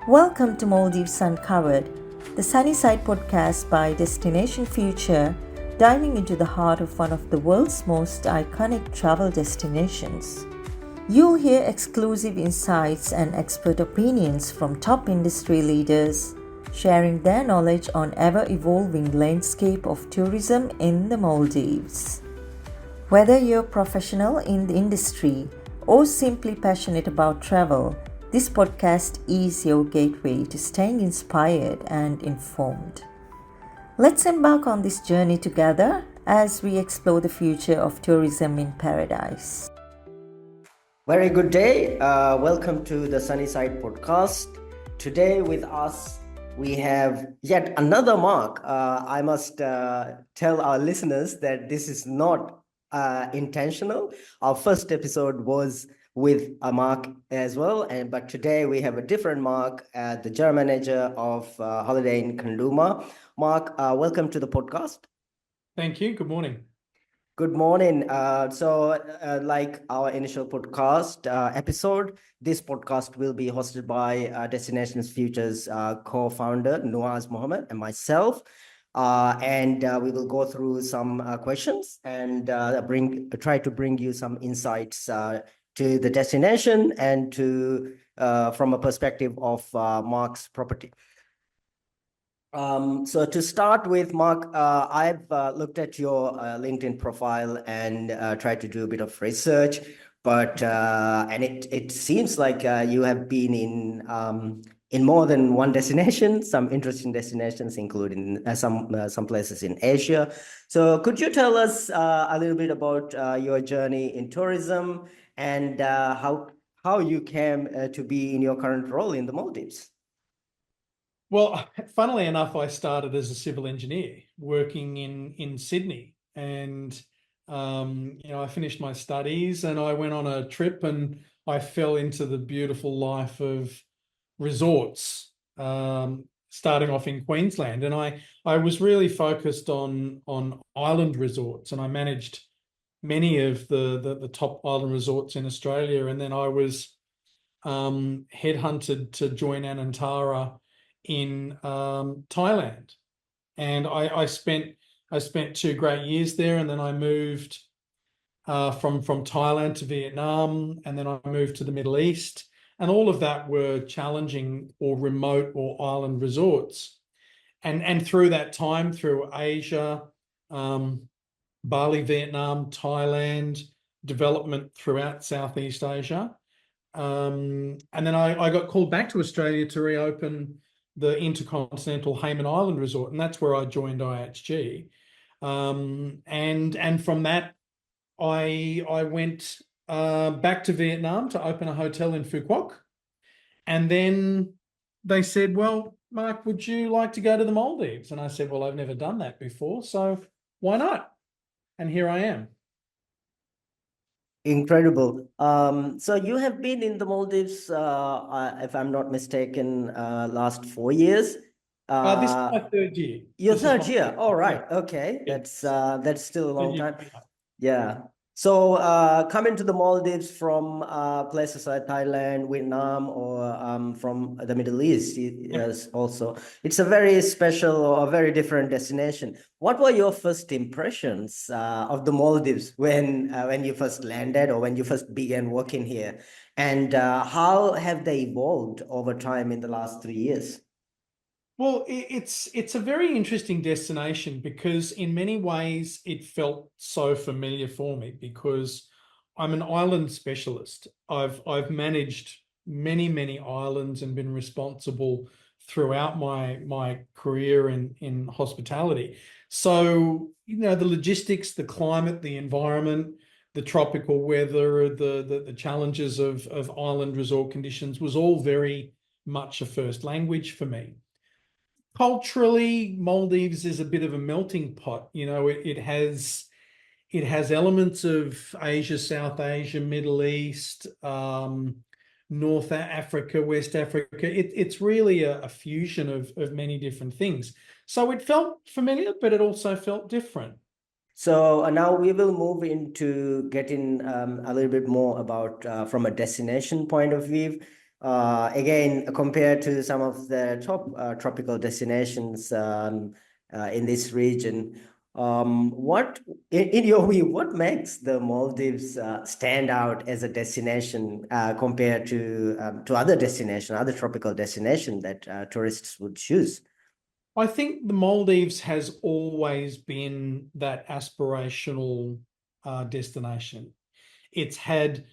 Welcome to Maldives Uncovered, the sunny side podcast by Destination Future, diving into the heart of one of the world's most iconic travel destinations. You'll hear exclusive insights and expert opinions from top industry leaders, sharing their knowledge on ever-evolving landscape of tourism in the Maldives. Whether you're a professional in the industry or simply passionate about travel, this podcast is your gateway to staying inspired and informed. Let's embark on this journey together as we explore the future of tourism in paradise. Very good day. Welcome to the Sunnyside podcast. Today with us, we have yet another Mark. I must tell our listeners that this is not intentional. Our first episode was with a Mark as well, but today we have a different Mark, the general manager of Holiday in Kandooma. Mark, welcome to the podcast. Thank you. Good morning. Good morning. Like our initial podcast episode, this podcast will be hosted by Destinations Futures co-founder Nuuas, Mohamed, and myself. And we will go through some questions and try to bring you some insights to the destination and to from a perspective of Mark's property. So to start with, Mark, I've looked at your LinkedIn profile and tried to do a bit of research, but and it seems like you have been in more than one destination, some interesting destinations, including some places in Asia. So could you tell us a little bit about your journey in tourism and how you came to be in your current role in the Maldives? Well, funnily enough, I started as a civil engineer working in Sydney, and I finished my studies and I went on a trip and I fell into the beautiful life of resorts, starting off in Queensland, and I was really focused on island resorts, and I managed many of the top island resorts in Australia, and then I was headhunted to join Anantara in Thailand, and I spent 2 great years there, and then I moved from Thailand to Vietnam, and then I moved to the Middle East, and all of that were challenging or remote or island resorts, and through that time, through Asia, Bali, Vietnam, Thailand, development throughout Southeast Asia, and then I got called back to Australia to reopen the Intercontinental Hayman Island Resort, and that's where I joined IHG. And from that, I went back to Vietnam to open a hotel in Phu Quoc, and then they said, "Well, Mark, would you like to go to the Maldives?" And I said, "Well, I've never done that before, so why not?" And here I am. Incredible. So you have been in the Maldives, if I'm not mistaken, last 4 years. This is my third year. Your third year. All right. Okay. Yes. That's still a long time. Yeah. So coming to the Maldives from places like Thailand, Vietnam, or from the Middle East, yes, also, it's a very special or a very different destination. What were your first impressions of the Maldives when you first landed or when you first began working here, and how have they evolved over time in the last 3 years? Well, it's a very interesting destination because in many ways it felt so familiar for me because I'm an island specialist. I've managed many islands and been responsible throughout my career in hospitality. So, the logistics, the climate, the environment, the tropical weather, the challenges of island resort conditions was all very much a first language for me. Culturally, Maldives is a bit of a melting pot. It has elements of Asia, South Asia, Middle East, North Africa, West Africa. It's really a fusion of many different things. So it felt familiar, but it also felt different. So now we will move into getting a little bit more about from a destination point of view. again, compared to some of the top tropical destinations in this region, what, in your view, what makes the Maldives stand out as a destination compared to other destinations, other tropical destinations that tourists would choose? I think the Maldives has always been that aspirational destination. It's had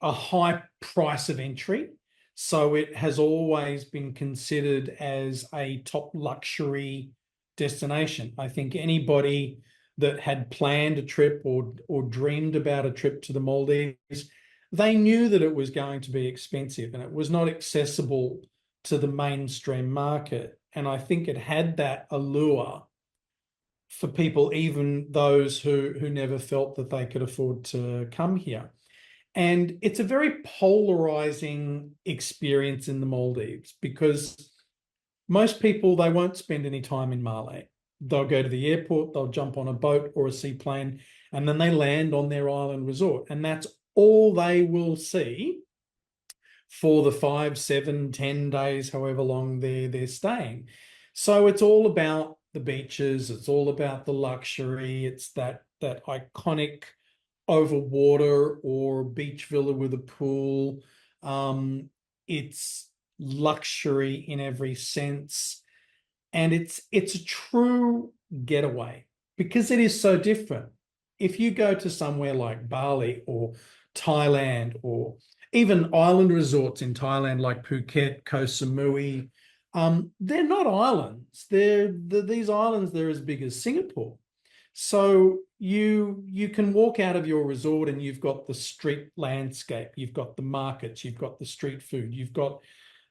a high price of entry, so it has always been considered as a top luxury destination. I think anybody that had planned a trip or dreamed about a trip to the Maldives, they knew that it was going to be expensive and it was not accessible to the mainstream market. And I think it had that allure for people, even those who never felt that they could afford to come here. And it's a very polarizing experience in the Maldives because most people, they won't spend any time in Malé. They'll go to the airport, they'll jump on a boat or a seaplane, and then they land on their island resort. And that's all they will see for the 5, 7, 10 days, however long they're staying. So it's all about the beaches, it's all about the luxury, it's that iconic over water or beach villa with a pool. It's luxury in every sense. And it's a true getaway because it is so different. If you go to somewhere like Bali or Thailand or even island resorts in Thailand like Phuket, Koh Samui, they're not islands. These islands, they're as big as Singapore. So you can walk out of your resort and you've got the street landscape, you've got the markets, you've got the street food, you've got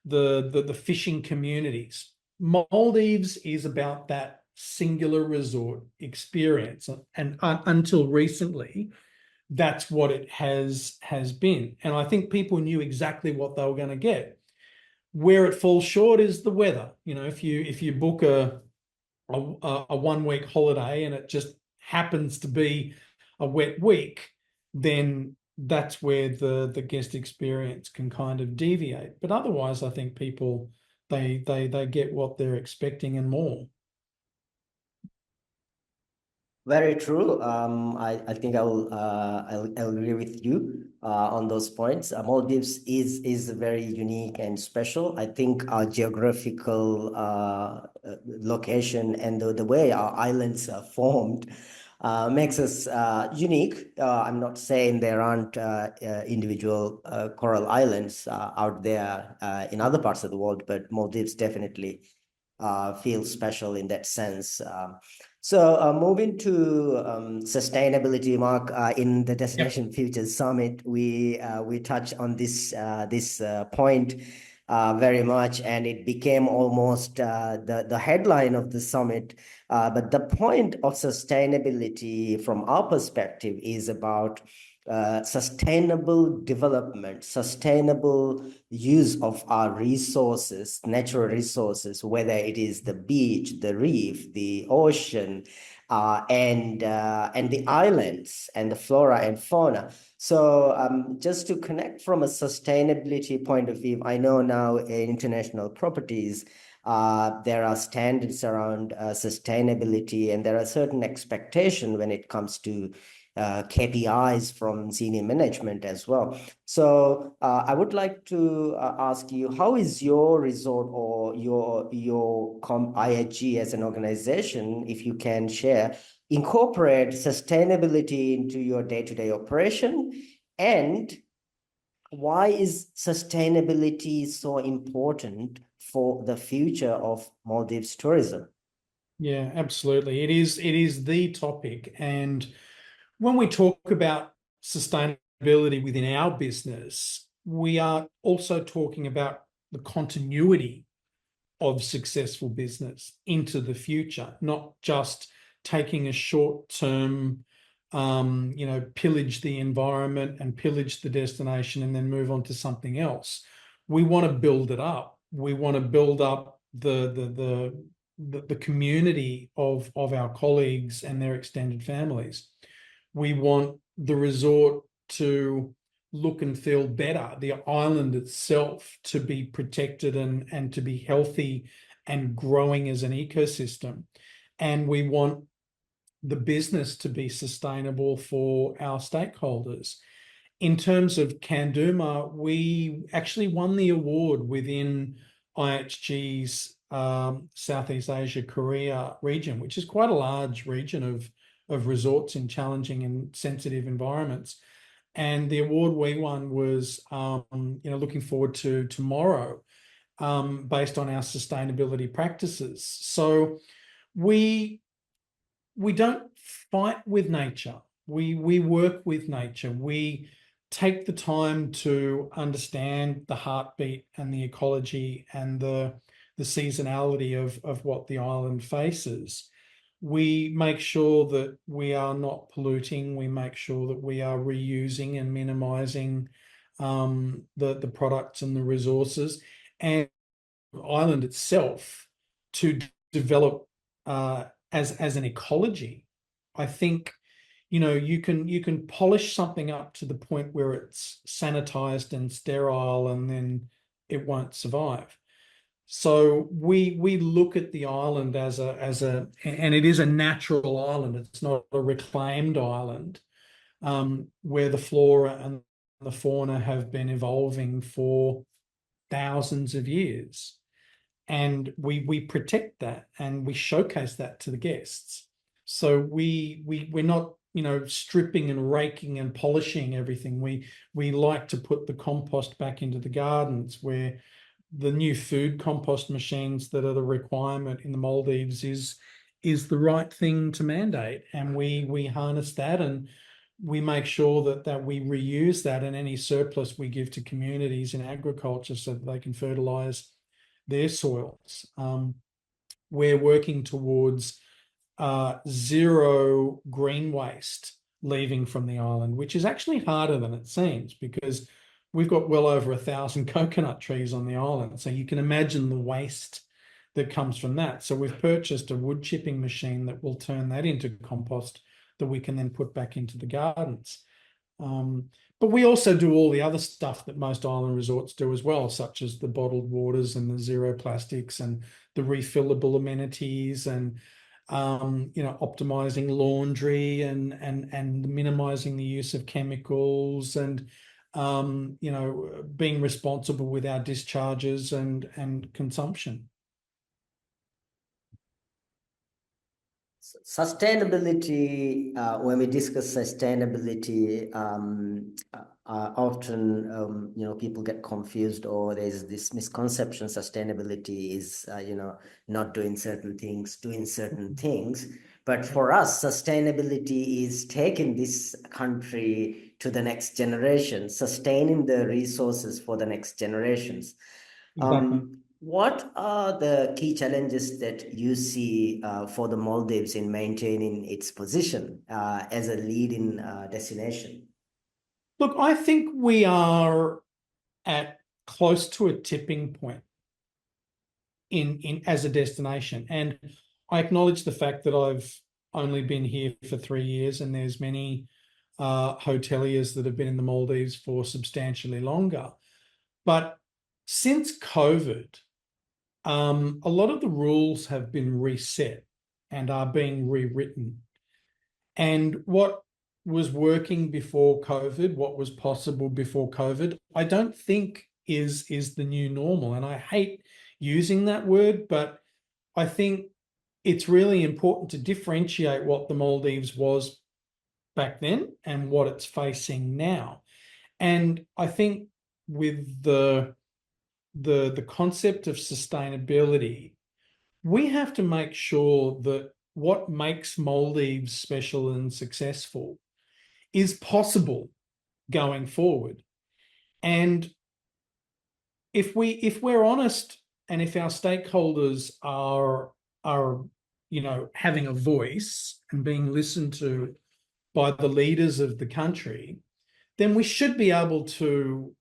the fishing communities. Maldives is about that singular resort experience, and until recently, that's what it has been. And I think people knew exactly what they were going to get. Where it falls short is the weather. You know, if you book a 1 week holiday and it just happens to be a wet week, then that's where the guest experience can kind of deviate. But otherwise, I think people they get what they're expecting and more. Very true. I think I'll agree with you on those points. Maldives is very unique and special. I think our geographical location and the way our islands are formed makes us unique. I'm not saying there aren't individual coral islands out there in other parts of the world, but Maldives definitely feels special in that sense. So moving to sustainability, Mark, in the Destination Futures Summit, we touched on this point very much, and it became almost the headline of the summit. But the point of sustainability from our perspective is about sustainable development, sustainable use of our resources, natural resources, whether it is the beach, the reef, the ocean, and the islands and the flora and fauna. So just to connect from a sustainability point of view, I know now in international properties, there are standards around sustainability, and there are certain expectations when it comes to KPIs from senior management as well. So I would like to ask you, how is your resort or your IHG as an organization, if you can share, incorporate sustainability into your day-to-day operation? And why is sustainability so important for the future of Maldives tourism? Yeah, absolutely. It is the topic. And when we talk about sustainability within our business, we are also talking about the continuity of successful business into the future, not just taking a short-term, pillage the environment and pillage the destination and then move on to something else. We want to build it up. We want to build up the community of our colleagues and their extended families. We want the resort to look and feel better, the island itself to be protected and to be healthy and growing as an ecosystem. And we want the business to be sustainable for our stakeholders. In terms of Kandooma, we actually won the award within IHG's Southeast Asia Korea region, which is quite a large region of resorts in challenging and sensitive environments. And the award we won was, looking forward to tomorrow, based on our sustainability practices. So we don't fight with nature. We work with nature. We take the time to understand the heartbeat and the ecology and the seasonality of what the island faces. We make sure that we are not polluting. We make sure that we are reusing and minimizing the products and the resources, and the island itself to develop as an ecology. I think, you can polish something up to the point where it's sanitized and sterile, and then it won't survive. So we look at the island as a and it is a natural island. It's not a reclaimed island, where the flora and the fauna have been evolving for thousands of years. And we protect that and we showcase that to the guests. So we're not, stripping and raking and polishing everything. We like to put the compost back into the gardens, where the new food compost machines that are the requirement in the Maldives is the right thing to mandate. And we harness that, and we make sure that we reuse that, and any surplus we give to communities in agriculture so that they can fertilize their soils. We're working towards zero green waste leaving from the island, which is actually harder than it seems, because we've got well over 1,000 coconut trees on the island. So you can imagine the waste that comes from that. So we've purchased a wood chipping machine that will turn that into compost that we can then put back into the gardens. But we also do all the other stuff that most island resorts do as well, such as the bottled waters and the zero plastics and the refillable amenities, and optimizing laundry and minimizing the use of chemicals, and being responsible with our discharges and consumption. Sustainability, when we discuss sustainability, often, people get confused, or there's this misconception sustainability is, not doing certain things, doing certain things. But for us, sustainability is taking this country to the next generation, sustaining the resources for the next generations. Exactly. What are the key challenges that you see for the Maldives in maintaining its position as a leading destination? Look, I think we are at close to a tipping point in as a destination. And I acknowledge the fact that I've only been here for 3 years, and there's many hoteliers that have been in the Maldives for substantially longer. But since COVID, a lot of the rules have been reset and are being rewritten. And what was working before COVID, what was possible before COVID, I don't think is the new normal. And I hate using that word, but I think it's really important to differentiate what the Maldives was back then and what it's facing now. And I think with the concept of sustainability, we have to make sure that what makes Maldives special and successful is possible going forward. And if we're honest, and if our stakeholders are having a voice and being listened to by the leaders of the country, then we should be able to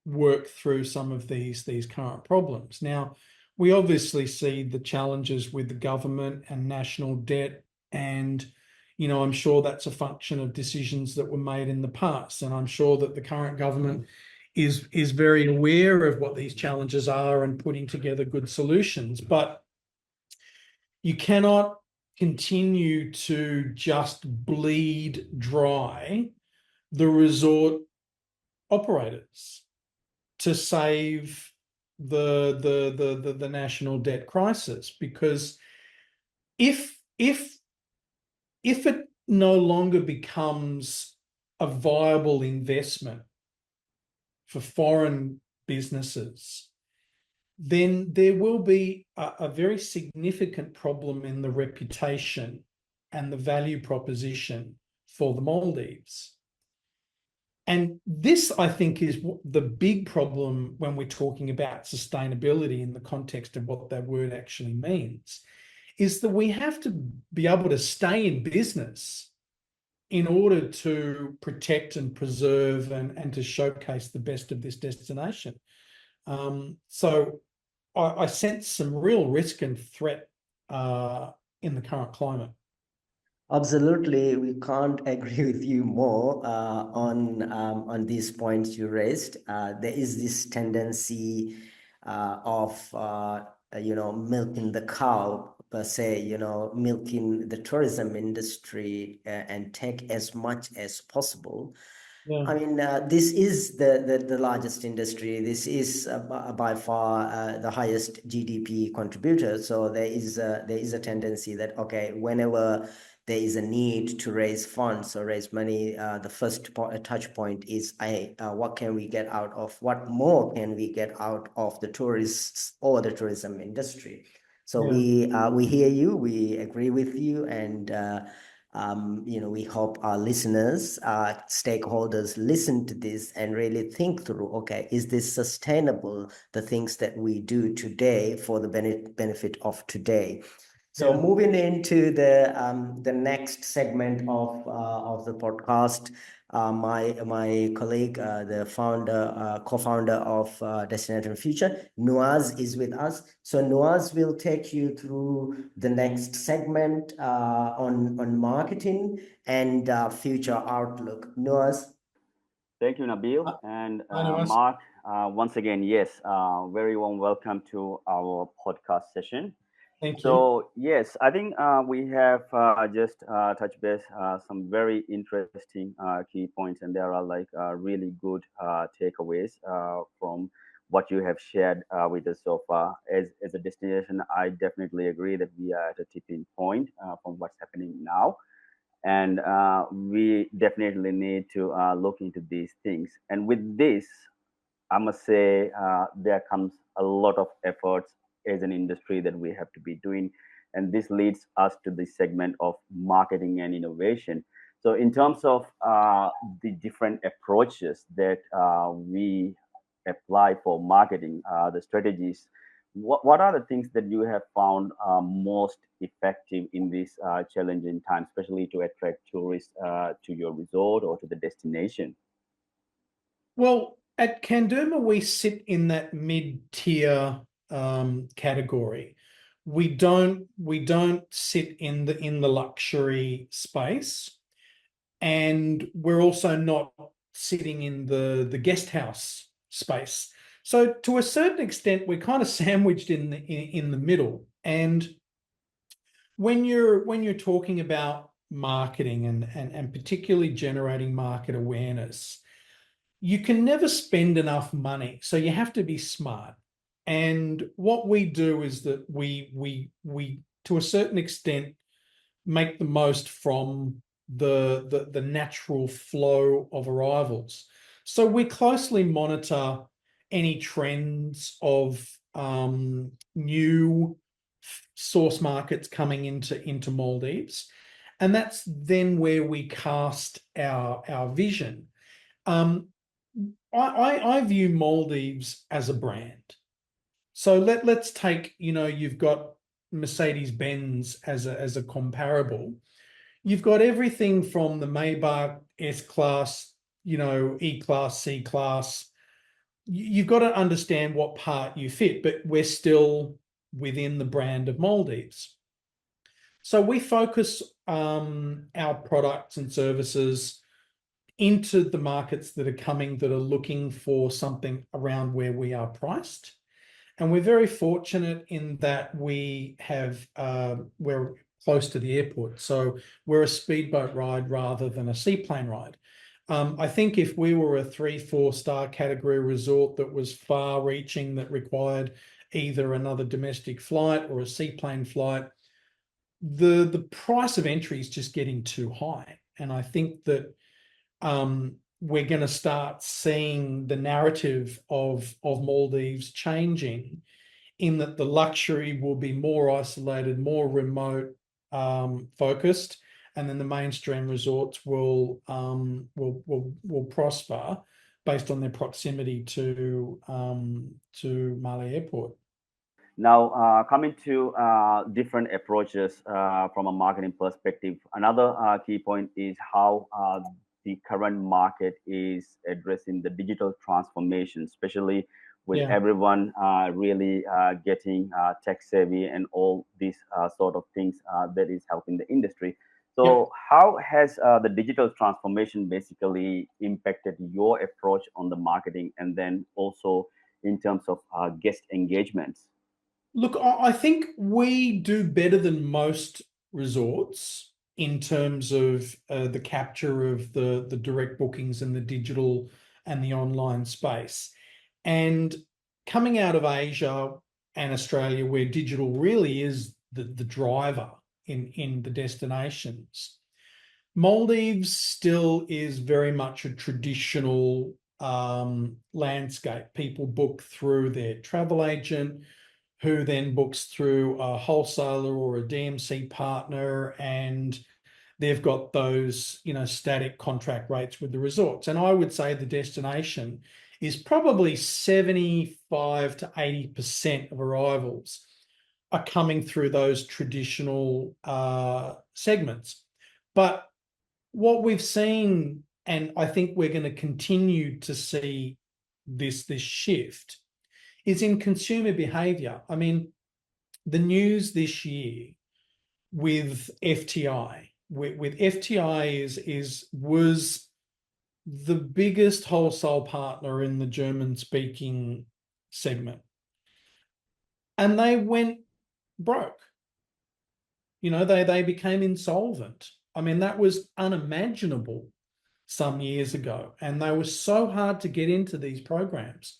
work through some of these current problems. Now, we obviously see the challenges with the government and national debt, and I'm sure that's a function of decisions that were made in the past, and I'm sure that the current government is very aware of what these challenges are and putting together good solutions. But you cannot continue to just bleed dry the resort operators to save the national debt crisis, because if it no longer becomes a viable investment for foreign businesses, then there will be a very significant problem in the reputation and the value proposition for the Maldives. And this, I think, is the big problem when we're talking about sustainability in the context of what that word actually means, is that we have to be able to stay in business in order to protect and preserve and to showcase the best of this destination. So I sense some real risk and threat in the current climate. Absolutely, we can't agree with you more on these points you raised. There is this tendency of milking the cow per se, milking the tourism industry and take as much as possible. Yeah. I mean, this is the largest industry. This is by far the highest GDP contributor. So there is a tendency that, okay, whenever there is a need to raise funds or raise money, the first touch point is, what can we get out of, what more can we get out of the tourists or the tourism industry? So we hear you, we agree with you, and we hope our listeners, stakeholders listen to this and really think through, okay, is this sustainable, the things that we do today for the benefit of today? So moving into the next segment of the podcast, my colleague, the co-founder of Destination Future, Nuuas, is with us. So Nuuas will take you through the next segment on marketing and future outlook. Nuuas. Thank you, Nabeel and Nuuas. Mark. Once again, yes, very warm welcome to our podcast session. Thank you. So yes, I think we have just touched base some very interesting key points, and there are like really good takeaways from what you have shared with us so far. As a destination, I definitely agree that we are at a tipping point from what's happening now, and we definitely need to look into these things. And with this, I must say there comes a lot of efforts as an industry that we have to be doing. And this leads us to the segment of marketing and innovation. So in terms of the different approaches that we apply for marketing, the strategies, what are the things that you have found most effective in this challenging time, especially to attract tourists to your resort or to the destination? Well, at Kandooma, we sit in that mid-tier category. We don't sit in the luxury space, and we're also not sitting in the guest house space. So to a certain extent, we're kind of sandwiched in the middle. And when you're talking about marketing and particularly generating market awareness, you can never spend enough money. So you have to be smart. And what we do is that we to a certain extent make the most from the natural flow of arrivals. So we closely monitor any trends of new source markets coming into Maldives, and that's then where we cast our vision. I view Maldives as a brand. So let's take, you've got Mercedes-Benz as a comparable. You've got everything from the Maybach S-Class, E-Class, C-Class. You've got to understand what part you fit, but we're still within the brand of Maldives. So we focus our products and services into the markets that are coming, that are looking for something around where we are priced. And we're very fortunate in that we're close to the airport. So we're a speedboat ride rather than a seaplane ride. I think if we were a 3-4 star category resort that was far reaching, that required either another domestic flight or a seaplane flight, the price of entry is just getting too high. And I think that we're going to start seeing the narrative of Maldives changing, in that the luxury will be more isolated, more remote focused, and then the mainstream resorts will prosper based on their proximity to Mali Airport. Now, coming to different approaches from a marketing perspective, another key point is how the current market is addressing the digital transformation, especially with everyone really getting tech savvy and all these sort of things that is helping the industry. So how has the digital transformation basically impacted your approach on the marketing, and then also in terms of guest engagements? Look, I think we do better than most resorts in terms of the capture of the direct bookings and the digital and the online space. And coming out of Asia and Australia, where digital really is the driver in the destinations, Maldives still is very much a traditional landscape. People book through their travel agent, who then books through a wholesaler or a DMC partner, and they've got those, static contract rates with the resorts. And I would say the destination is probably 75 to 80% of arrivals are coming through those traditional segments. But what we've seen, and I think we're going to continue to see this shift, is in consumer behavior. I mean, the news this year with FTI, with FTI was the biggest wholesale partner in the German-speaking segment, and they went broke. They became insolvent. I mean, that was unimaginable some years ago, and they were so hard to get into these programs.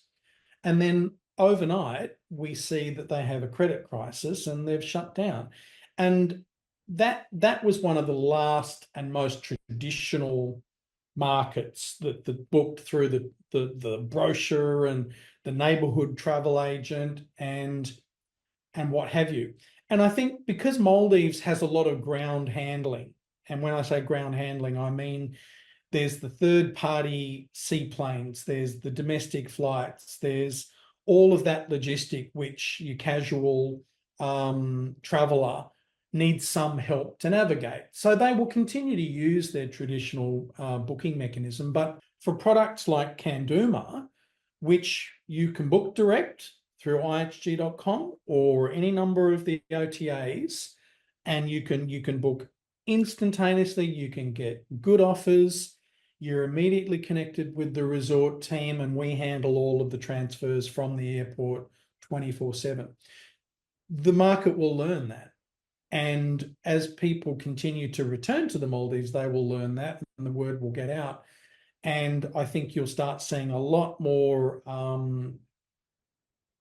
And then overnight, we see that they have a credit crisis and they've shut down. And that was one of the last and most traditional markets that booked through the brochure and the neighborhood travel agent and what have you. And I think because Maldives has a lot of ground handling, and when I say ground handling, I mean there's the third-party seaplanes, there's the domestic flights, there's all of that logistic which your casual traveller needs some help to navigate. So they will continue to use their traditional booking mechanism. But for products like Kandooma, which you can book direct through ihg.com or any number of the OTAs, and you can book instantaneously, you can get good offers, you're immediately connected with the resort team, and we handle all of the transfers from the airport 24/7. The market will learn that. And as people continue to return to the Maldives, they will learn that and the word will get out. And I think you'll start seeing a lot more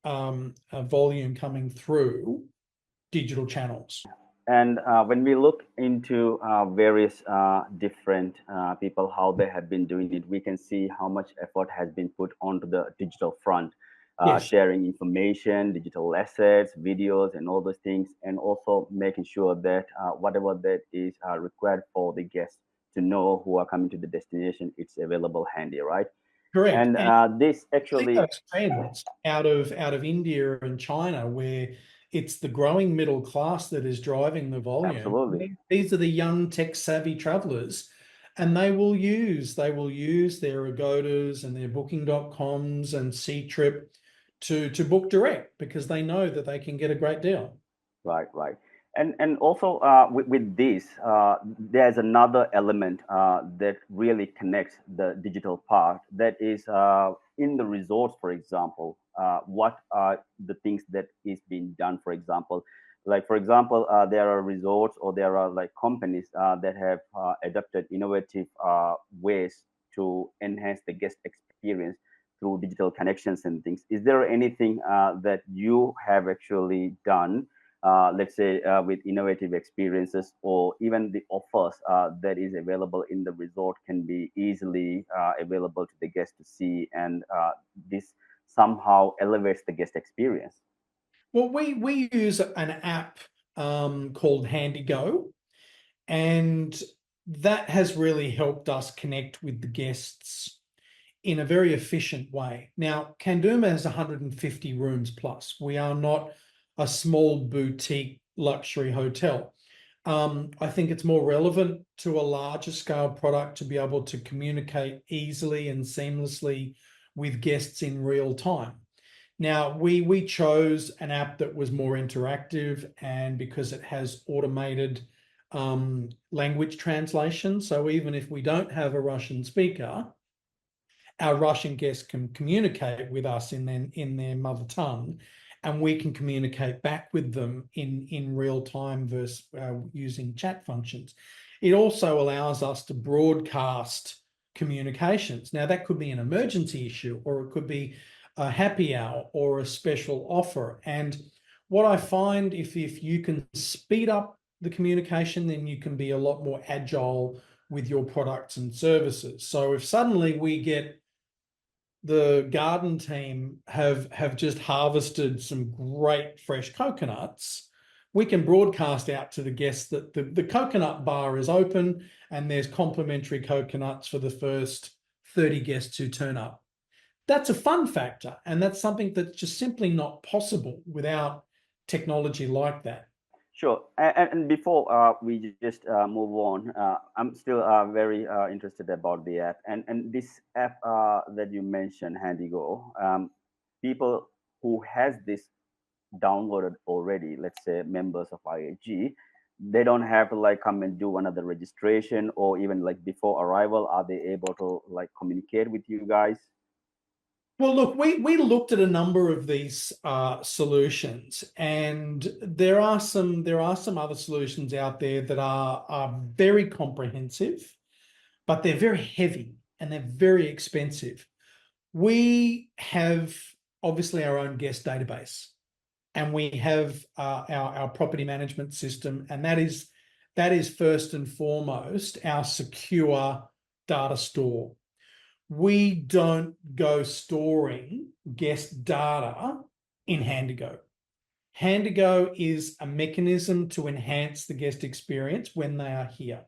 volume coming through digital channels. And when we look into various different people, how they have been doing it, we can see how much effort has been put onto the digital front, sharing information, digital assets, videos, and all those things, and also making sure that whatever that is required for the guests to know who are coming to the destination, it's available handy, right? Correct. And this actually trends out of India and China, where it's the growing middle class that is driving the volume. Absolutely. These are the young tech savvy travelers, and they will use their Agodas and their booking.coms and Ctrip to book direct, because they know that they can get a great deal. Right. And also with this, there's another element that really connects the digital part. That is in the resorts, for example. What are the things that is being done? For example, there are resorts or there are like companies that have adopted innovative ways to enhance the guest experience through digital connections and things. Is there anything that you have actually done, let's say with innovative experiences, or even the offers that is available in the resort can be easily available to the guest to see, and this somehow elevates the guest experience? Well, we use an app called HandyGo, and that has really helped us connect with the guests in a very efficient way. Now, Kandooma has 150 rooms plus. We are not a small boutique luxury hotel. I think it's more relevant to a larger scale product to be able to communicate easily and seamlessly with guests in real time. Now, we chose an app that was more interactive, and because it has automated language translation, so even if we don't have a Russian speaker, our Russian guests can communicate with us in their mother tongue, and we can communicate back with them in real time versus using chat functions. It also allows us to broadcast communications. Now, that could be an emergency issue, or it could be a happy hour or a special offer. And what I find, if you can speed up the communication, then you can be a lot more agile with your products and services. So if suddenly we get the garden team have just harvested some great fresh coconuts, we can broadcast out to the guests that the coconut bar is open and there's complimentary coconuts for the first 30 guests who turn up. That's a fun factor, and that's something that's just simply not possible without technology like that. Sure. And before we just move on, I'm still very interested about the app. And this app that you mentioned, HandyGo, people who has this downloaded already, let's say members of IAG, they don't have to like come and do another registration, or even like before arrival, are they able to like communicate with you guys? Well, look, we looked at a number of these solutions, and there are some other solutions out there that are very comprehensive, but they're very heavy and they're very expensive. We have obviously our own guest database, and we have our property management system, and that is first and foremost our secure data store. We don't go storing guest data in HandyGo. HandyGo is a mechanism to enhance the guest experience when they are here.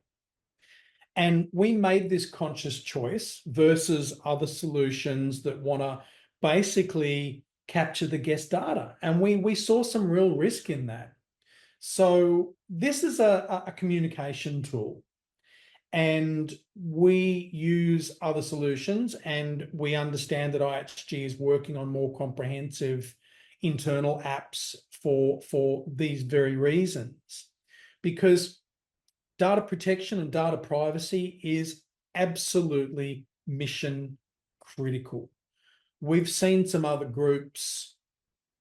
And we made this conscious choice versus other solutions that want to basically capture the guest data. And we saw some real risk in that. So this is a communication tool. And we use other solutions, and we understand that IHG is working on more comprehensive internal apps for these very reasons, because data protection and data privacy is absolutely mission critical. We've seen some other groups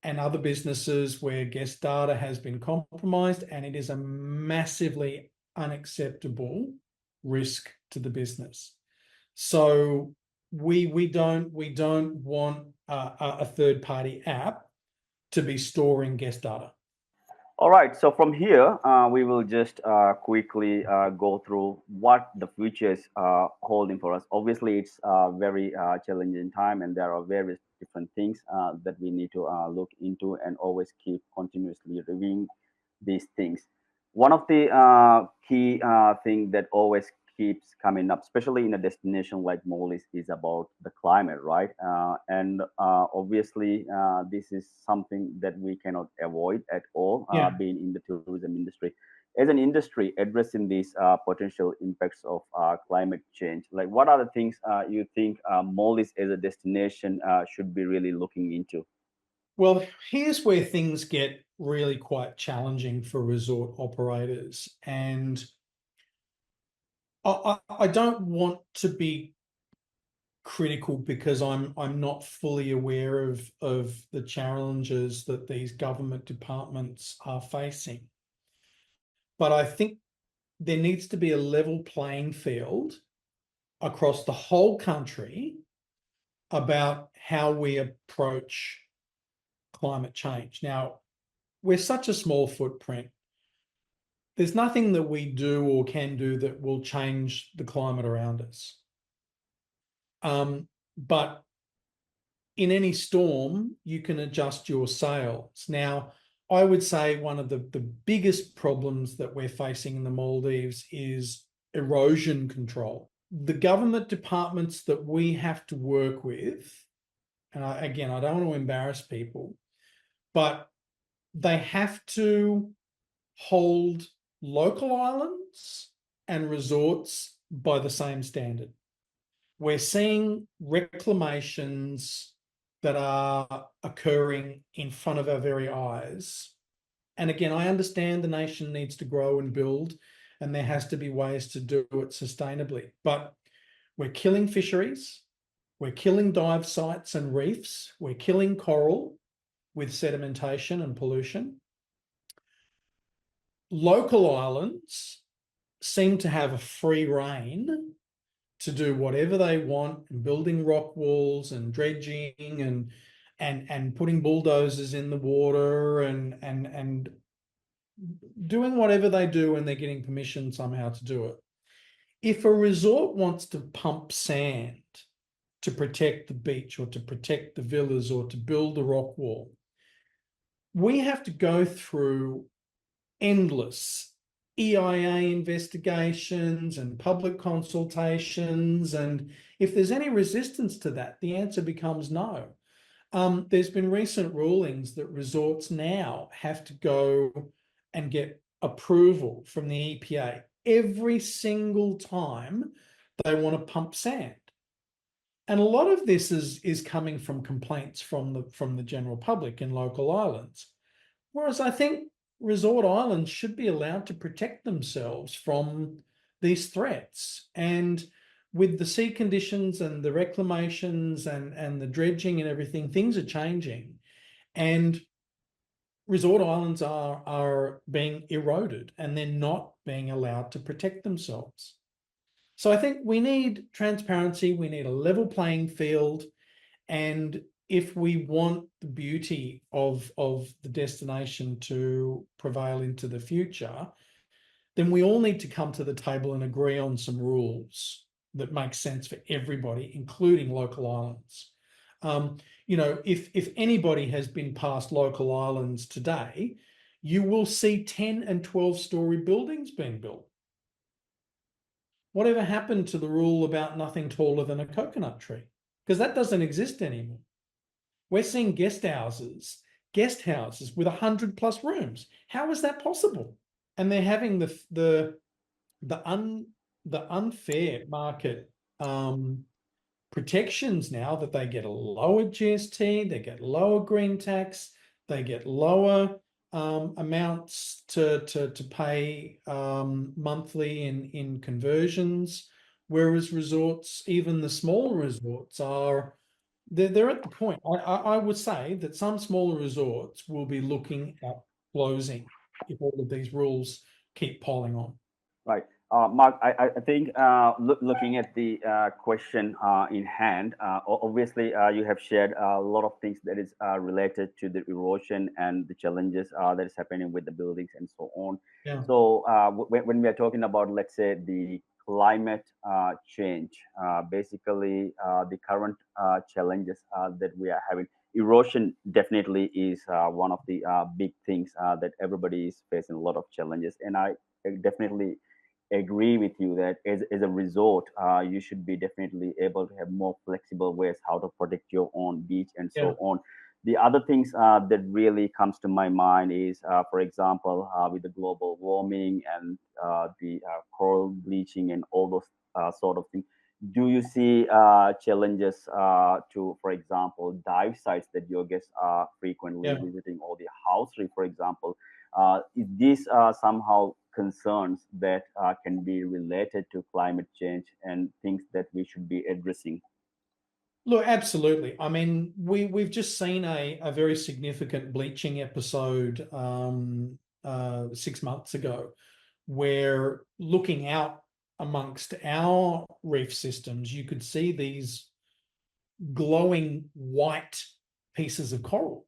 and other businesses where guest data has been compromised, and it is a massively unacceptable risk to the business. So we don't want a third-party app to be storing guest data. All right, so from here, we will just quickly go through what the future is holding for us. Obviously, it's a very challenging time, and there are various different things that we need to look into, and always keep continuously reviewing these things. One of the key thing that always keeps coming up, especially in a destination like Maldives, is about the climate, right? And obviously, this is something that we cannot avoid at all, being in the tourism industry. As an industry addressing these potential impacts of climate change, like what are the things you think Maldives as a destination should be really looking into? Well, here's where things get really quite challenging for resort operators. And I don't want to be critical because I'm not fully aware of the challenges that these government departments are facing. But I think there needs to be a level playing field across the whole country about how we approach climate change. Now, we're such a small footprint. There's nothing that we do or can do that will change the climate around us. But in any storm, you can adjust your sails. Now, I would say one of the biggest problems that we're facing in the Maldives is erosion control. The government departments that we have to work with, and again, I don't want to embarrass people, but they have to hold local islands and resorts by the same standard. We're seeing reclamations that are occurring in front of our very eyes. And again, I understand the nation needs to grow and build, and there has to be ways to do it sustainably. But we're killing fisheries, we're killing dive sites and reefs, we're killing coral with sedimentation and pollution. Local islands seem to have a free rein to do whatever they want, and building rock walls and dredging and putting bulldozers in the water and doing whatever they do, and they're getting permission somehow to do it. If a resort wants to pump sand to protect the beach or to protect the villas or to build a rock wall, we have to go through endless EIA investigations and public consultations. And if there's any resistance to that, the answer becomes no. There's been recent rulings that resorts now have to go and get approval from the EPA every single time they want to pump sand. And a lot of this is coming from complaints from the general public in local islands. Whereas I think resort islands should be allowed to protect themselves from these threats. And with the sea conditions and the reclamations and the dredging and everything, things are changing. And resort islands are being eroded, and they're not being allowed to protect themselves. So I think we need transparency, we need a level playing field, and if we want the beauty of the destination to prevail into the future, then we all need to come to the table and agree on some rules that make sense for everybody, including local islands. You know, if anybody has been past local islands today, you will see 10 and 12-story buildings being built. Whatever happened to the rule about nothing taller than a coconut tree? Because that doesn't exist anymore. We're seeing guest houses with 100+ rooms. How is that possible? And they're having the unfair market protections now, that they get a lower GST, they get lower green tax, they get lower amounts to pay monthly in conversions, whereas resorts, even the smaller resorts, they're at the point. I would say that some smaller resorts will be looking at closing if all of these rules keep piling on. Right. Mark, I think looking at the question in hand, obviously you have shared a lot of things that is related to the erosion and the challenges that is happening with the buildings and so on. Yeah. So when we are talking about, let's say, the climate change, basically the current challenges that we are having, erosion definitely is one of the big things that everybody is facing a lot of challenges. And I definitely agree with you that as a resort, you should be definitely able to have more flexible ways how to protect your own beach and so on. The other things that really comes to my mind is, for example, with the global warming and the coral bleaching and all those sort of things, do you see challenges to, for example, dive sites that your guests are frequently Yeah. visiting, or the house reef, for example? Is these somehow concerns that can be related to climate change and things that we should be addressing? Look, absolutely. I mean, we've just seen a very significant bleaching episode 6 months ago, where looking out amongst our reef systems, you could see these glowing white pieces of coral,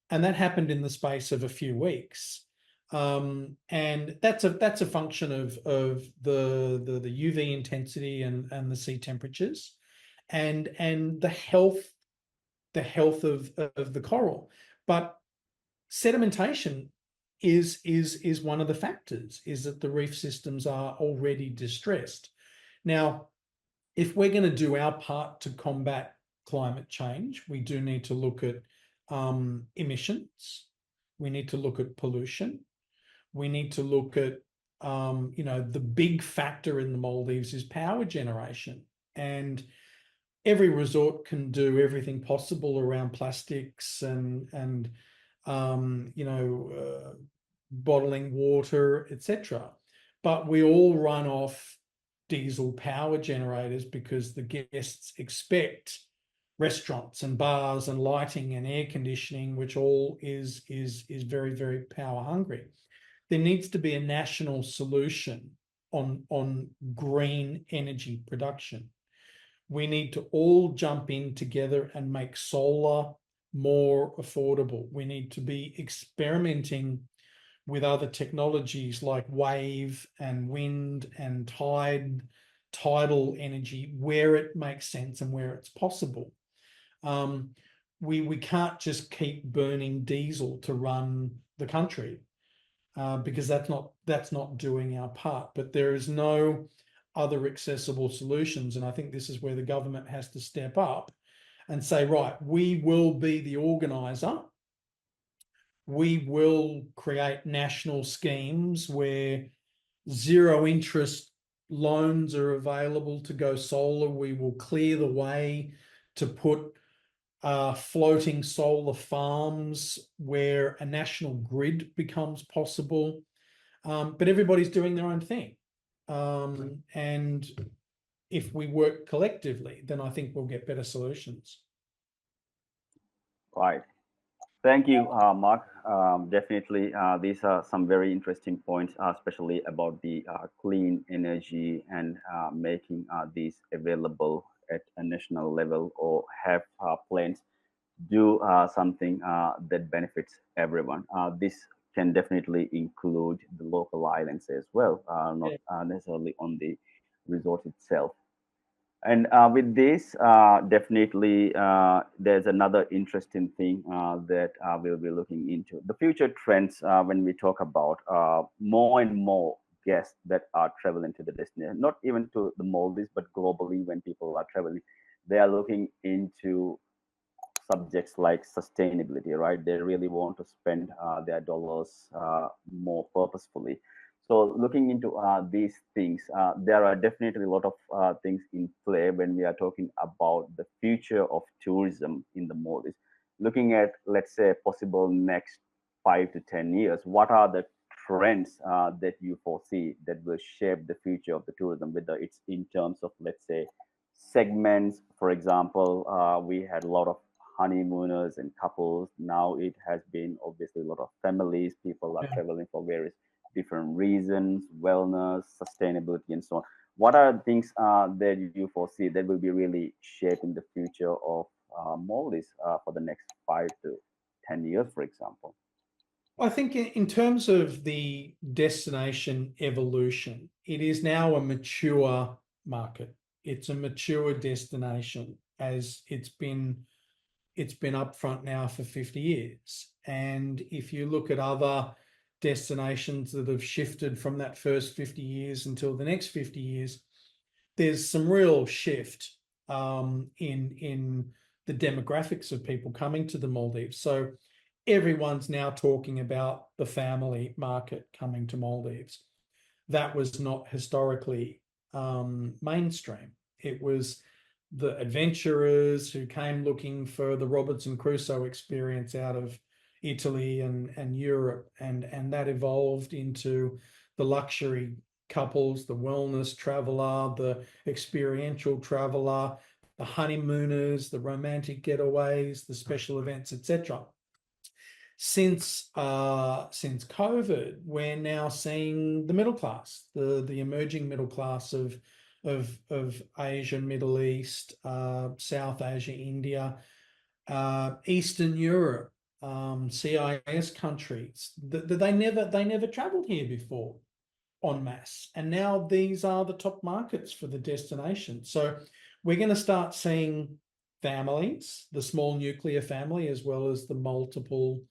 and that happened in the space of a few weeks. And that's a function of the UV intensity and the sea temperatures, and the health of the coral. But sedimentation is one of the factors, is that the reef systems are already distressed. Now, if we're going to do our part to combat climate change, we do need to look at emissions. We need to look at pollution. We need to look at, the big factor in the Maldives is power generation. And every resort can do everything possible around plastics and bottling water, etc. But we all run off diesel power generators because the guests expect restaurants and bars and lighting and air conditioning, which all is very, very power hungry. There needs to be a national solution on green energy production. We need to all jump in together and make solar more affordable. We need to be experimenting with other technologies like wave and wind and tidal energy where it makes sense and where it's possible. We can't just keep burning diesel to run the country, because that's not doing our part. But there is no other accessible solutions, and I think this is where the government has to step up and say, right, we will be the organizer. We will create national schemes where zero interest loans are available to go solar. We will clear the way to put floating solar farms where a national grid becomes possible. But everybody's doing their own thing. And if we work collectively, then I think we'll get better solutions. Right. Thank you, Mark. Definitely, these are some very interesting points, especially about the clean energy and making these available at a national level, or have plans do something that benefits everyone. This can definitely include the local islands as well, not necessarily on the resort itself. And with this, definitely, there's another interesting thing that we'll be looking into. The future trends when we talk about more and more guests that are traveling to the destination, not even to the Maldives, but globally, when people are traveling, they are looking into subjects like sustainability, right? They really want to spend their dollars more purposefully. So looking into these things, there are definitely a lot of things in play when we are talking about the future of tourism in the Maldives. Looking at, let's say, possible next 5 to 10 years, what are the trends that you foresee that will shape the future of the tourism, whether it's in terms of, let's say, segments? For example, we had a lot of honeymooners and couples. Now it has been obviously a lot of families. People are traveling for various different reasons, wellness, sustainability, and so on. What are things that you foresee that will be really shaping the future of Maldives for the next 5 to 10 years, for example? I think in terms of the destination evolution, it is now a mature market. It's a mature destination, as it's been up front now for 50 years. And if you look at other destinations that have shifted from that first 50 years until the next 50 years, there's some real shift in the demographics of people coming to the Maldives. So everyone's now talking about the family market coming to Maldives. That was not historically mainstream. It was the adventurers who came looking for the Robinson Crusoe experience out of Italy and Europe, and that evolved into the luxury couples, the wellness traveler, the experiential traveler, the honeymooners, the romantic getaways, the special events, etc. Since COVID, we're now seeing the middle class, the emerging middle class of Asia, Middle East, South Asia, India, Eastern Europe, CIS countries. They never traveled here before en masse, and now these are the top markets for the destination. So we're going to start seeing families, the small nuclear family, as well as the multiple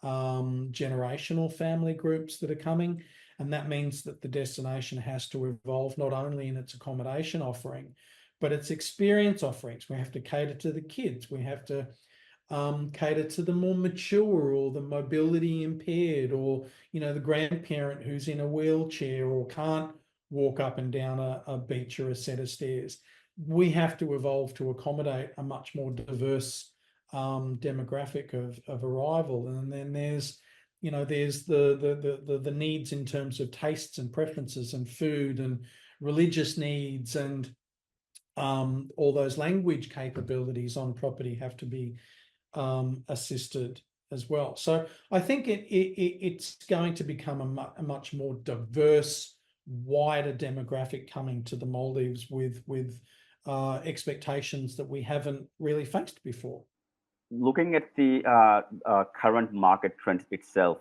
generational family groups that are coming. And that means that the destination has to evolve not only in its accommodation offering, but its experience offerings. We have to cater to the kids. We have to cater to the more mature or the mobility impaired, or, the grandparent who's in a wheelchair or can't walk up and down a beach or a set of stairs. We have to evolve to accommodate a much more diverse demographic of arrival. And then there's the needs in terms of tastes and preferences and food and religious needs, and all those language capabilities on property have to be assisted as well. So I think it's going to become a much more diverse, wider demographic coming to the Maldives with expectations that we haven't really faced before. Looking at the current market trends itself,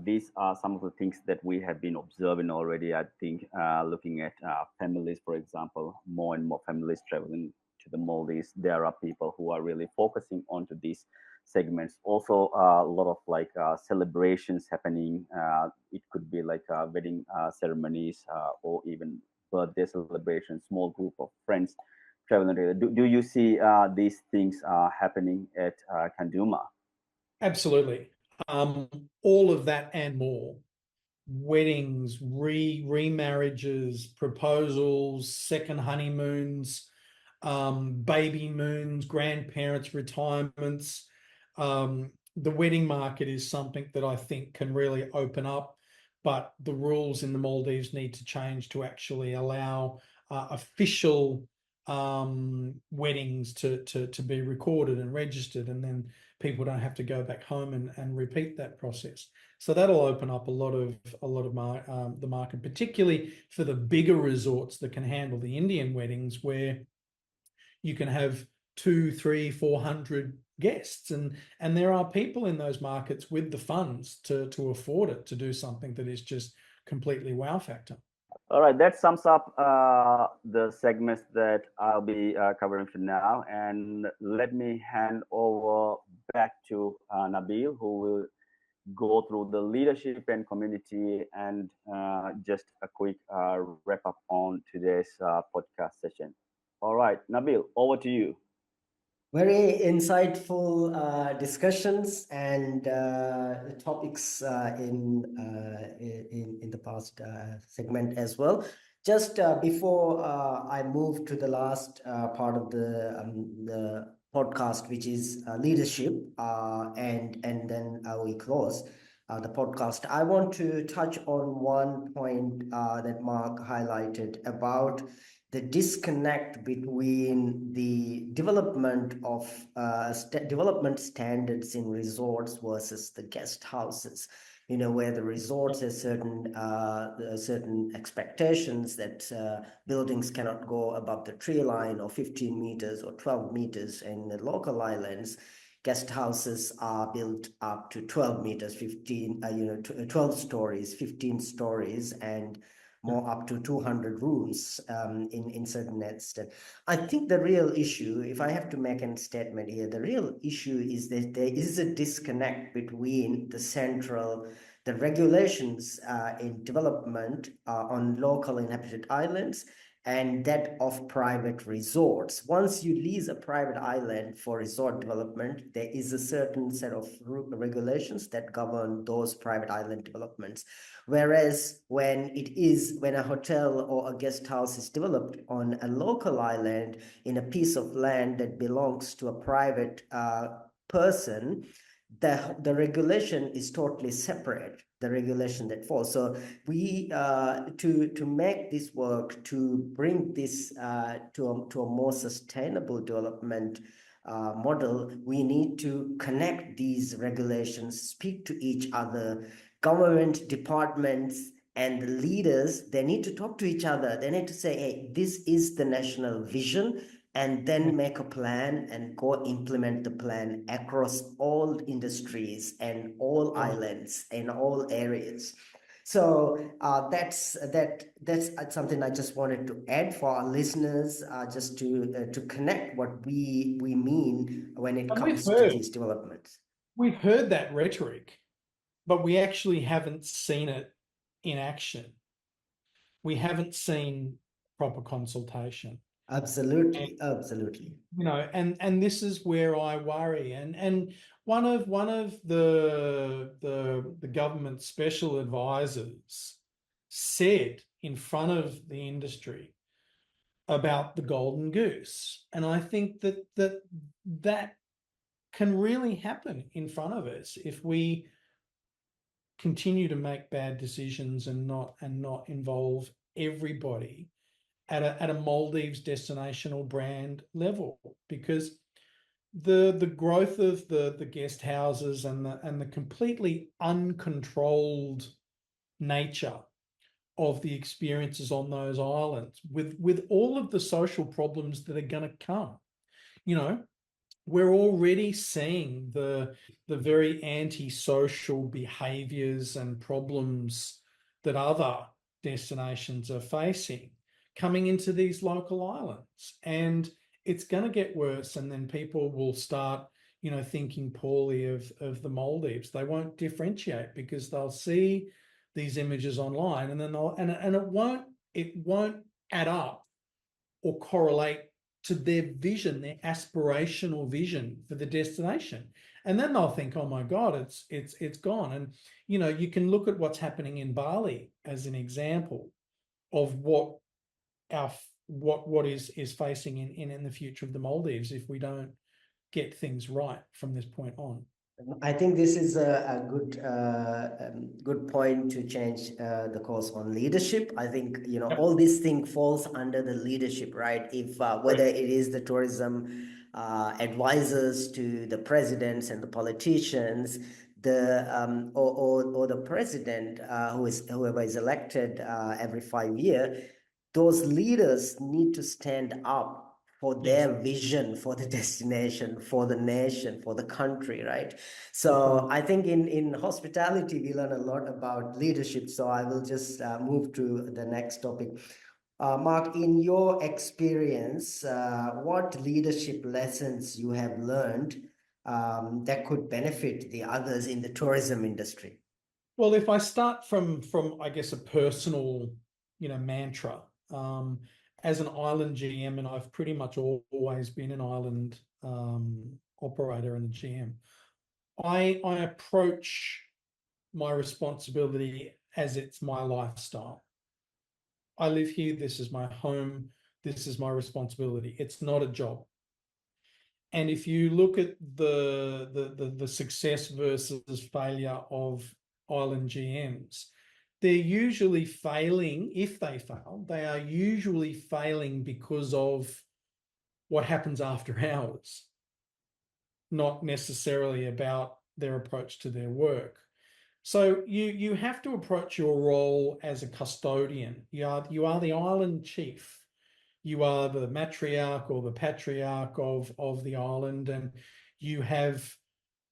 these are some of the things that we have been observing already. I think looking at families, for example, more and more families traveling to the Maldives. There are people who are really focusing onto these segments. Also, a lot of celebrations happening. It could be like wedding ceremonies or even birthday celebrations, small group of friends traveling together. Do you see these things happening at Kandooma? Absolutely. All of that and more. Weddings, remarriages, proposals, second honeymoons, baby moons, grandparents' retirements. The wedding market is something that I think can really open up, but the rules in the Maldives need to change to actually allow official weddings to be recorded and registered, and then people don't have to go back home and repeat that process. So that'll open up a lot of the market, particularly for the bigger resorts that can handle the Indian weddings, where you can have 200, 300, 400 guests, and there are people in those markets with the funds to afford it, to do something that is just completely wow factor. All right, that sums up the segments that I'll be covering for now. And let me hand over back to Nabeel, who will go through the leadership and community, and just a quick wrap up on today's podcast session. All right, Nabeel, over to you. Very insightful discussions and topics in the past segment as well. Just before I move to the last part of the podcast, which is leadership, and then we close the podcast, I want to touch on one point that Mark highlighted about the disconnect between the development of development standards in resorts versus the guest houses. Where the resorts have certain expectations that buildings cannot go above the tree line, or 15 meters or 12 meters. In the local islands, guest houses are built up to 12 meters, 12 stories, 15 stories, and more up to 200 rooms in certain extent. I think the real issue, if I have to make a statement here, the real issue is that there is a disconnect between the regulations in development on local inhabited islands and that of private resorts. Once you lease a private island for resort development, there is a certain set of regulations that govern those private island developments. Whereas when a hotel or a guest house is developed on a local island in a piece of land that belongs to a private person, the regulation is totally separate, the regulation that falls. So we to make this work, to bring this to a more sustainable development model, we need to connect these regulations, speak to each other. Government departments and the leaders, they need to talk to each other. They need to say, hey, this is the national vision, and then make a plan and go implement the plan across all industries and all islands and all areas. So that's something I just wanted to add for our listeners, just to connect what we mean when it comes to these developments. We've heard that rhetoric, but we actually haven't seen it in action. We haven't seen proper consultation. Absolutely, absolutely. You know, and this is where I worry. And one of the government special advisors said in front of the industry about the golden goose, and I think that can really happen in front of us if we continue to make bad decisions and not involve everybody at a Maldives destination or brand level, because the growth of the guest houses and the completely uncontrolled nature of the experiences on those islands, with all of the social problems that are going to come, you know, we're already seeing the very antisocial behaviors and problems that other destinations are facing coming into these local islands. And it's going to get worse. And then people will start, you know, thinking poorly of the Maldives. They won't differentiate because they'll see these images online, and then it won't add up or correlate to their vision, their aspirational vision for the destination. And then they'll think, oh my God, it's gone. And, you know, you can look at what's happening in Bali as an example of what is facing in the future of the Maldives if we don't get things right from this point on. I think this is a good point to change the course on leadership. I think, you know, all this thing falls under the leadership, right? If whether it is the tourism advisors to the presidents and the politicians, or the president whoever is elected every 5 years, those leaders need to stand up for their vision, for the destination, for the nation, for the country, right? So I think in hospitality, we learn a lot about leadership. So I will just move to the next topic. Mark, in your experience, what leadership lessons you have learned that could benefit the others in the tourism industry? Well, if I start from I guess a personal, you know, mantra, as an island GM, and I've pretty much always been an island operator and a GM, I approach my responsibility as it's my lifestyle. I live here. This is my home. This is my responsibility. It's not a job. And if you look at the success versus failure of island GMs, they're usually failing. If they fail, they are usually failing because of what happens after hours, not necessarily about their approach to their work. So you have to approach your role as a custodian. You are the island chief. You are the matriarch or the patriarch of the island, and you have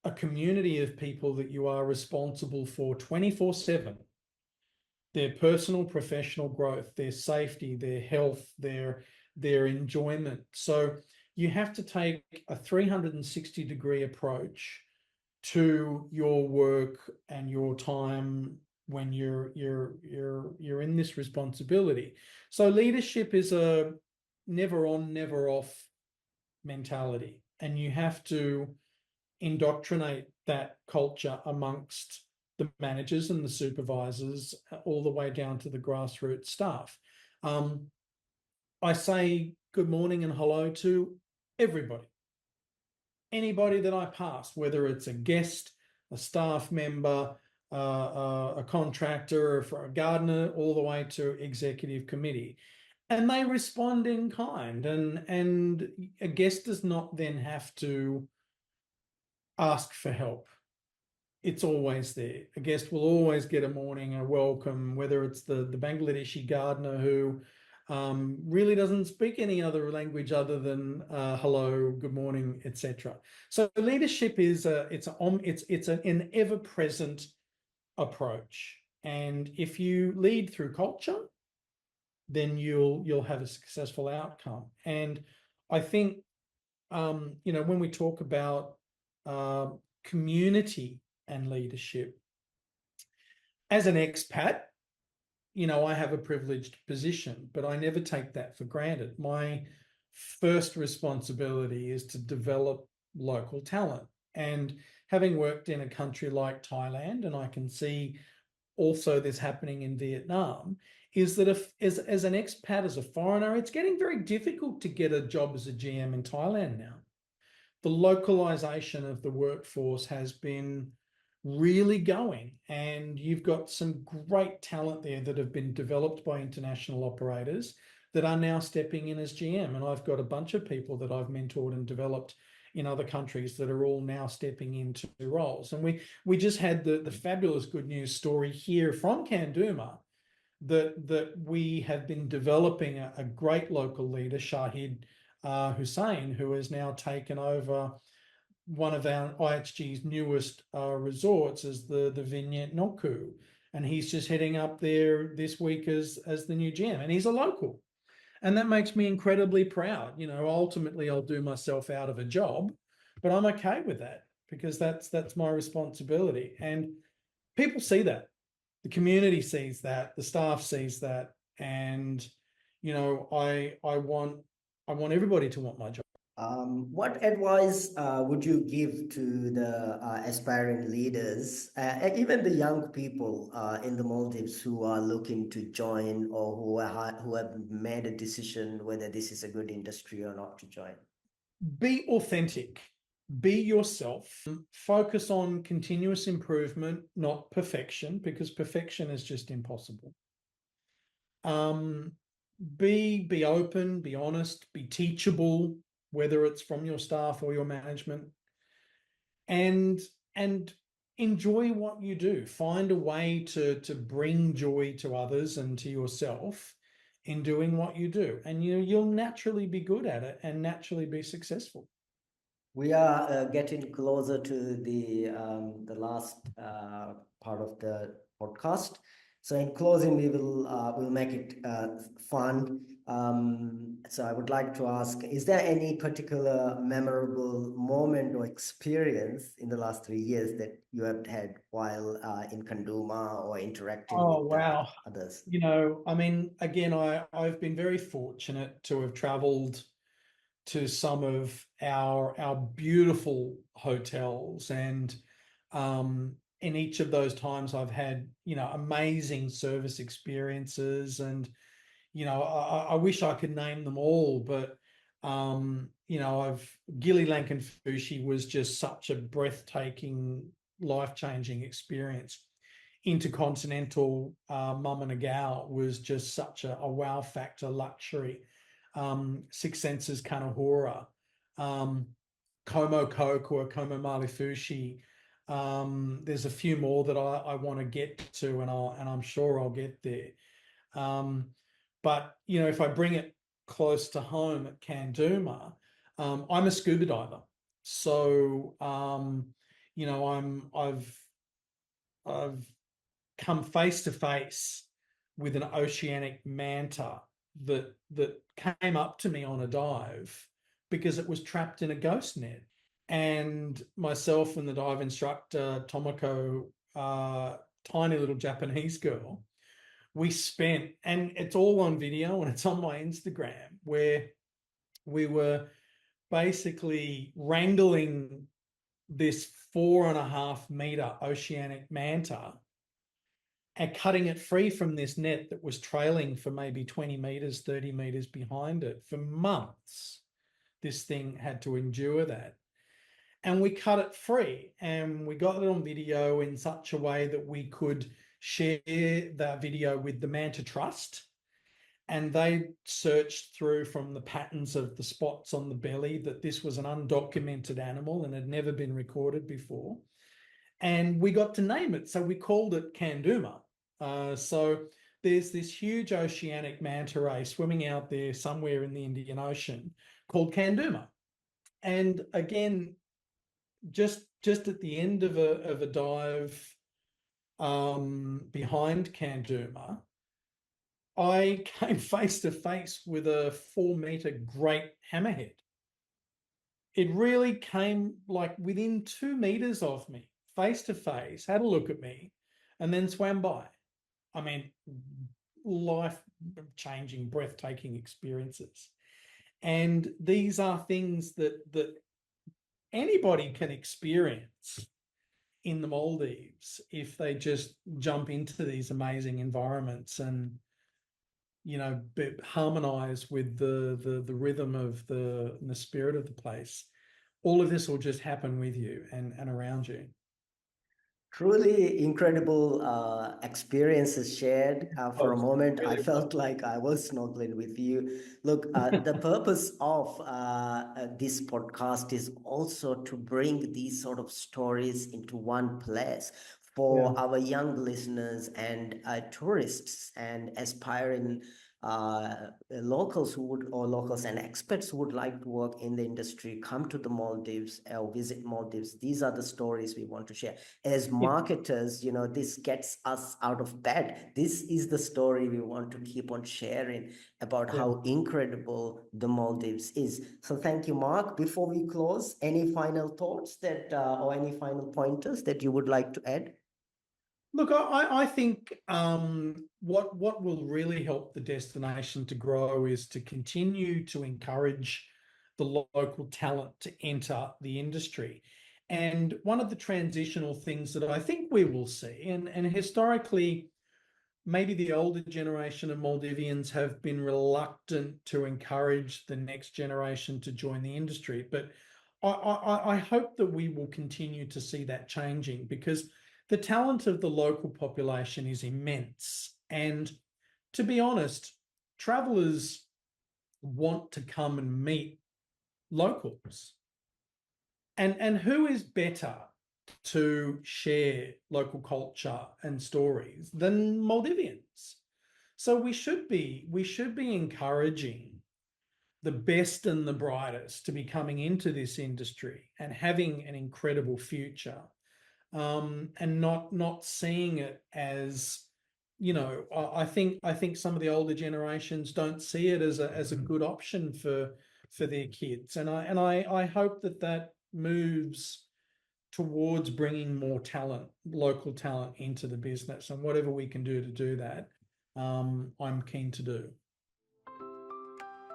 a community of people that you are responsible for 24/7. Their personal, professional growth, their safety, their health, their enjoyment. So you have to take a 360-degree approach to your work and your time when you're in this responsibility. So leadership is a never on, never off mentality, and you have to indoctrinate that culture amongst the managers and the supervisors all the way down to the grassroots staff. I say good morning and hello to everybody. Anybody that I pass, whether it's a guest, a staff member, a contractor, or for a gardener, all the way to executive committee. And they respond in kind. And a guest does not then have to ask for help. It's always there. A guest will always get a morning, a welcome, whether it's the Bangladeshi gardener who really doesn't speak any other language other than hello, good morning, etc. So leadership is an ever-present approach, and if you lead through culture, then you'll have a successful outcome. And I think when we talk about community and leadership, as an expat, I have a privileged position, but I never take that for granted. My first responsibility is to develop local talent. And having worked in a country like Thailand, and I can see also this happening in Vietnam, is that if as an expat, as a foreigner, it's getting very difficult to get a job as a GM in Thailand now. The localization of the workforce has been really going, and you've got some great talent there that have been developed by international operators that are now stepping in as GM. And I've got a bunch of people that I've mentored and developed in other countries that are all now stepping into roles. And we just had the fabulous good news story here from Kandooma that we have been developing a great local leader, Shahid Hussain, who has now taken over one of our IHG's newest resorts as the Vignette Noku. And he's just heading up there this week as the new GM, and he's a local. And that makes me incredibly proud. Ultimately I'll do myself out of a job, but I'm okay with that because that's my responsibility. And people see that. The community sees that, the staff sees that. And, I want everybody to want my job. What advice would you give to the aspiring leaders, even the young people in the Maldives who are looking to join or who have made a decision whether this is a good industry or not to join? Be authentic. Be yourself. Focus on continuous improvement, not perfection, because perfection is just impossible. Be open, be honest, be teachable, whether it's from your staff or your management, and enjoy what you do. Find a way to bring joy to others and to yourself in doing what you do, and you'll naturally be good at it and naturally be successful. We are getting closer to the last part of the podcast. So in closing, we'll make it fun. So I would like to ask, is there any particular memorable moment or experience in the last 3 years that you have had while in Kandooma or interacting with others? Again, I've been very fortunate to have traveled to some of our beautiful hotels, and in each of those times I've had amazing service experiences, and I wish I could name them all, but Gili Lankan Fushi was just such a breathtaking, life-changing experience. Intercontinental Mama was just such a wow factor, luxury. Six Senses Kanahora, Como Kokua, Como Malifushi. There's a few more that I want to get to, and I'm sure I'll get there. But if I bring it close to home at Kandooma, I'm a scuba diver, so I've come face to face with an oceanic manta that came up to me on a dive because it was trapped in a ghost net. And myself and the dive instructor, Tomoko, tiny little Japanese girl, we spent, and it's all on video and it's on my Instagram, where we were basically wrangling this 4.5 meter oceanic manta and cutting it free from this net that was trailing for maybe 20 meters, 30 meters behind it. For months, this thing had to endure that. And we cut it free, and we got it on video in such a way that we could share that video with the Manta Trust. And they searched through from the patterns of the spots on the belly that this was an undocumented animal and had never been recorded before. And we got to name it. So we called it Kandooma. So there's this huge oceanic manta ray swimming out there somewhere in the Indian Ocean called Kandooma. And again, just at the end of a dive behind Kandooma, I came face to face with a 4-meter great hammerhead. It really came like within 2 meters of me, face to face, had a look at me, and then swam by. I mean, life-changing, breathtaking experiences. And these are things that anybody can experience in the Maldives if they just jump into these amazing environments and, you know, harmonize with the rhythm of the spirit of the place. All of this will just happen with you and around you. Truly incredible experiences shared. For a moment, I really felt like I was snorkeling with you. Look, the purpose of this podcast is also to bring these sort of stories into one place for our young listeners and tourists and aspiring locals locals and experts who would like to work in the industry, come to the Maldives or visit Maldives. These are the stories we want to share. As marketers, you know, this gets us out of bed. This is the story we want to keep on sharing about how incredible the Maldives is. So thank you, Mark. Before we close, any final thoughts that or any final pointers that you would like to add? Look, I think what will really help the destination to grow is to continue to encourage the local talent to enter the industry. And one of the transitional things that I think we will see, and historically, maybe the older generation of Maldivians have been reluctant to encourage the next generation to join the industry. But I hope that we will continue to see that changing, because the talent of the local population is immense. And to be honest, travelers want to come and meet locals. And who is better to share local culture and stories than Maldivians? So we should be encouraging the best and the brightest to be coming into this industry and having an incredible future. And not seeing it as, you know, I think some of the older generations don't see it as a good option for their kids, and I hope that moves towards bringing more talent, local talent, into the business, and whatever we can do to do that, I'm keen to do.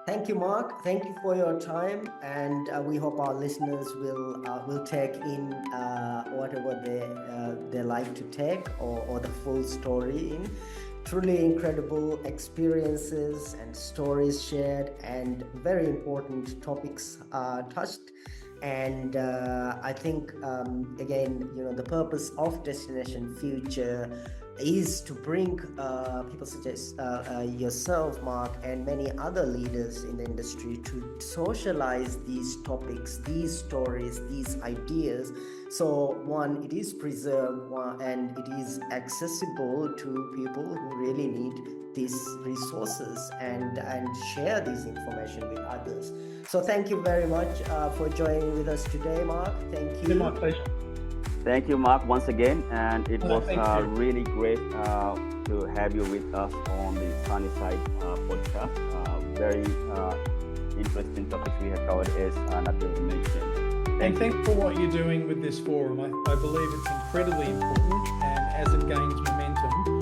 Thank you, Mark. Thank you for your time, and we hope our listeners will take in whatever they like to take, or the full story in. Truly incredible experiences and stories shared, and very important topics touched. And I think again, you know, the purpose of Destination Future is to bring people such as yourself, Mark, and many other leaders in the industry to socialize these topics, these stories, these ideas. So one, it is preserved, and it is accessible to people who really need these resources and share this information with others. So thank you very much for joining with us today, Mark. Thank you. My pleasure. Thank you, Mark, once again, and it was really great to have you with us on the Sunny Side podcast. Very interesting topics we have covered, as Nabeel mentioned. And thanks for what you're doing with this forum. I believe it's incredibly important, and as it gains momentum,